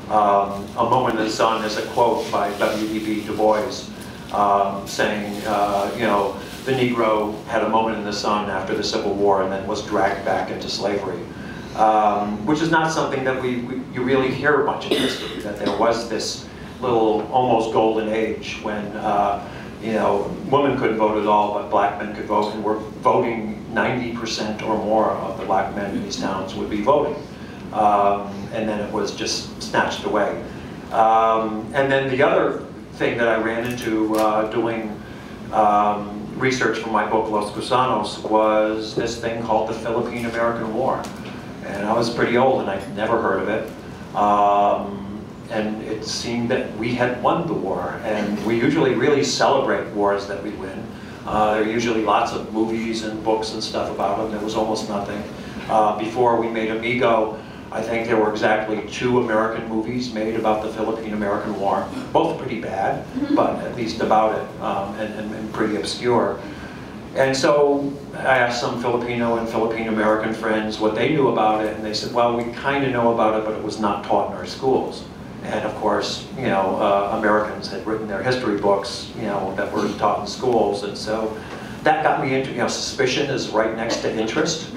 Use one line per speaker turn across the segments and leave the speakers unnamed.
A Moment in the Sun is a quote by W.E.B. Du Bois saying, you know, the Negro had a moment in the sun after the Civil War and then was dragged back into slavery. Which is not something that you really hear much in history, that there was this little almost golden age when you know, women couldn't vote at all, but black men could vote, and were voting 90% or more of the black men in these towns would be voting. And then it was just snatched away. And then the other thing that I ran into doing research for my book, Los Gusanos, was this thing called the Philippine-American War. And I was pretty old and I'd never heard of it. And it seemed that we had won the war. And we usually really celebrate wars that we win. There are usually lots of movies and books and stuff about them. There was almost nothing. Before we made Amigo, I think there were exactly 2 American movies made about the Philippine-American War. Both pretty bad, but at least about it, and pretty obscure. And so I asked some Filipino and Philippine-American friends what they knew about it, and they said, well, we kind of know about it, but it was not taught in our schools. And of course, you know, Americans had written their history books, you know, that were taught in schools, and so that got me into, you know, suspicion is right next to interest.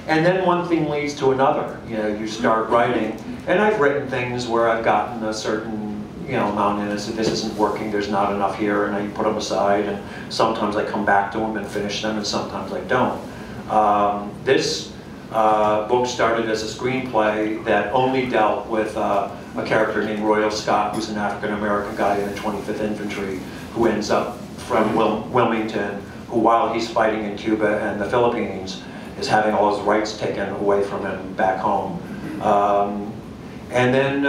And then one thing leads to another. You know, you start writing, and I've written things where I've gotten a certain, you know, amount in it. So this isn't working, there's not enough here, and I put them aside, and sometimes I come back to them and finish them, and sometimes I don't. This book started as a screenplay that only dealt with a character named Royal Scott, who's an African-American guy in the 25th Infantry, who ends up from Wilmington, who while he's fighting in Cuba and the Philippines, is having all his rights taken away from him back home. And then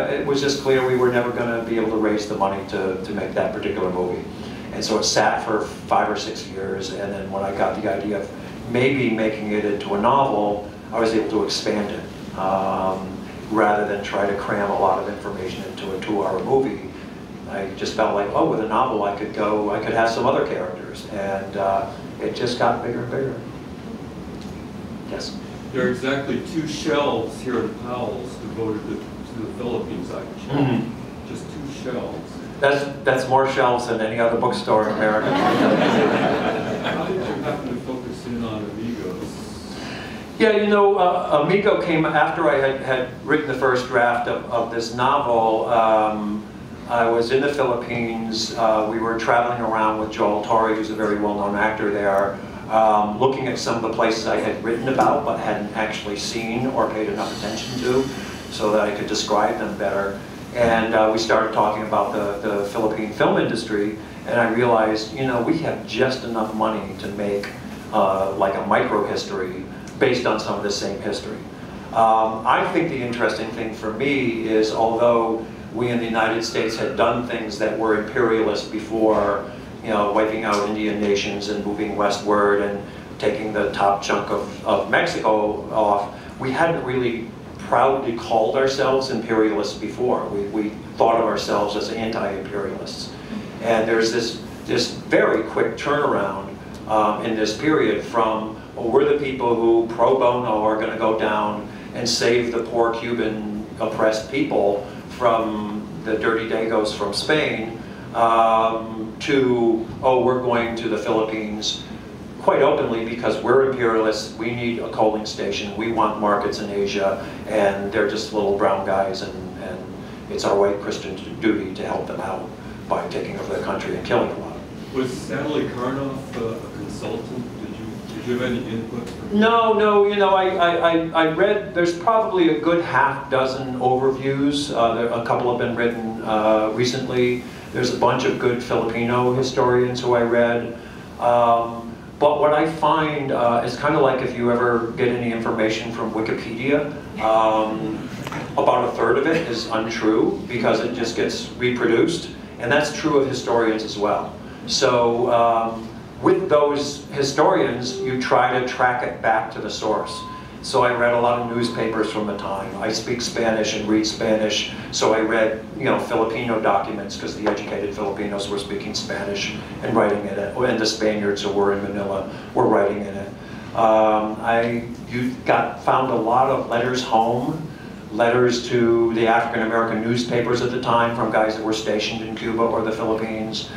it was just clear we were never going to be able to raise the money to make that particular movie. And so it sat for 5 or 6 years, and then when I got the idea of maybe making it into a novel, I was able to expand it. Rather than try to cram a lot of information into a 2-hour movie, I just felt like, oh, with a novel I could have some other characters, and it just got bigger and bigger. Yes?
There are exactly 2 shelves here in Powell's devoted to the Philippines, I can show.
Mm-hmm.
Just 2 shelves.
That's more shelves than any other bookstore in America.
How did you happen to focus in on Amigos?
Yeah, you know, Amigo came after I had written the first draft of this novel. I was in the Philippines. We were traveling around with Joel Torre, who's a very well-known actor there, looking at some of the places I had written about but hadn't actually seen or paid enough attention to so that I could describe them better. And we started talking about the Philippine film industry, and I realized, you know, we have just enough money to make like a micro-history based on some of the same history. I think the interesting thing for me is, although we in the United States had done things that were imperialist before, you know, wiping out Indian nations and moving westward and taking the top chunk of Mexico off, we hadn't really proudly called ourselves imperialists before. We thought of ourselves as anti-imperialists. And there's this very quick turnaround in this period from, well, we're the people who pro bono are going to go down and save the poor Cuban oppressed people from the dirty Dagos from Spain, to, oh, we're going to the Philippines quite openly because we're imperialists, we need a coaling station, we want markets in Asia, and they're just little brown guys, and it's our white Christian duty to help them out by taking over the country and killing a lot.
Was Stanley Karnoff a consultant? Did you have any input?
No, you know, I read, there's probably a good half dozen overviews. A couple have been written recently. There's a bunch of good Filipino historians who I read. But what I find is kind of like if you ever get any information from Wikipedia, about a third of it is untrue because it just gets reproduced. And that's true of historians as well. So with those historians, you try to track it back to the source. So I read a lot of newspapers from the time. I speak Spanish and read Spanish, so I read, you know, Filipino documents because the educated Filipinos were speaking Spanish and writing in it, and the Spaniards who were in Manila were writing in it. Found a lot of letters home, letters to the African-American newspapers at the time from guys that were stationed in Cuba or the Philippines.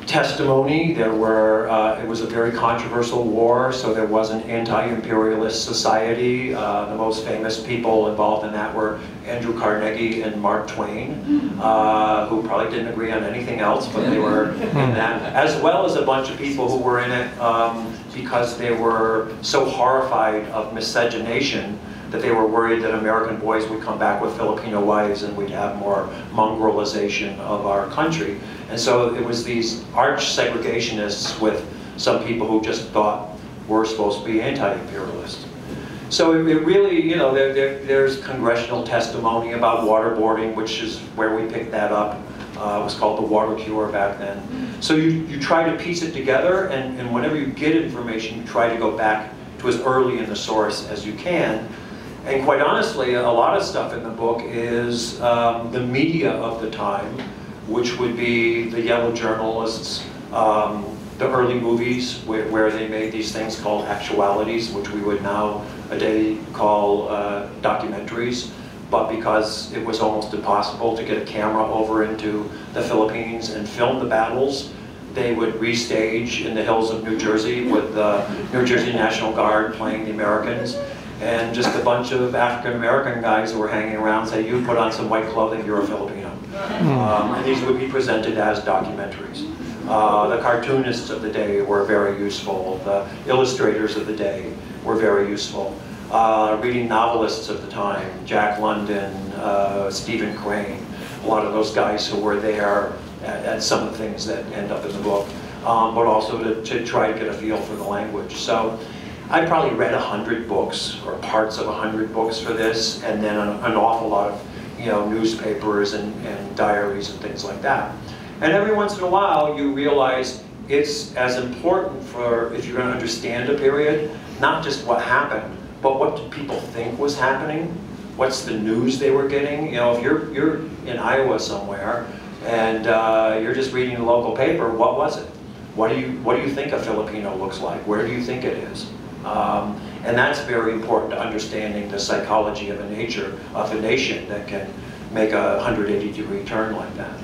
Testimony, there were, it was a very controversial war, so there was an anti-imperialist society. The most famous people involved in that were Andrew Carnegie and Mark Twain, who probably didn't agree on anything else, but they were in that, as well as a bunch of people who were in it because they were so horrified of miscegenation that they were worried that American boys would come back with Filipino wives and we'd have more mongrelization of our country. And so it was these arch segregationists with some people who just thought we're supposed to be anti-imperialist. So it really, you know, there's congressional testimony about waterboarding, which is where we picked that up. It was called the water cure back then. So you try to piece it together, and whenever you get information, you try to go back to as early in the source as you can. And quite honestly, a lot of stuff in the book is the media of the time, which would be the yellow journalists, the early movies where they made these things called actualities, which we would nowadays call documentaries. But because it was almost impossible to get a camera over into the Philippines and film the battles, they would restage in the hills of New Jersey with the New Jersey National Guard playing the Americans. And just a bunch of African-American guys who were hanging around say, you put on some white clothing, you're a Filipino. And these would be presented as documentaries. The cartoonists of the day were very useful. The illustrators of the day were very useful. Reading novelists of the time, Jack London, Stephen Crane, a lot of those guys who were there at some of the things that end up in the book, but also to try to get a feel for the language. So I probably read 100 books, or parts of 100 books for this, and then an awful lot of, you know, newspapers and diaries and things like that. And every once in a while, you realize it's as important for, if you're going to understand a period, not just what happened, but what do people think was happening? What's the news they were getting? You know, if you're in Iowa somewhere, and you're just reading the local paper, what was it? What do you think a Filipino looks like? Where do you think it is? And that's very important to understanding the psychology of a nation that can make a 180-degree turn like that.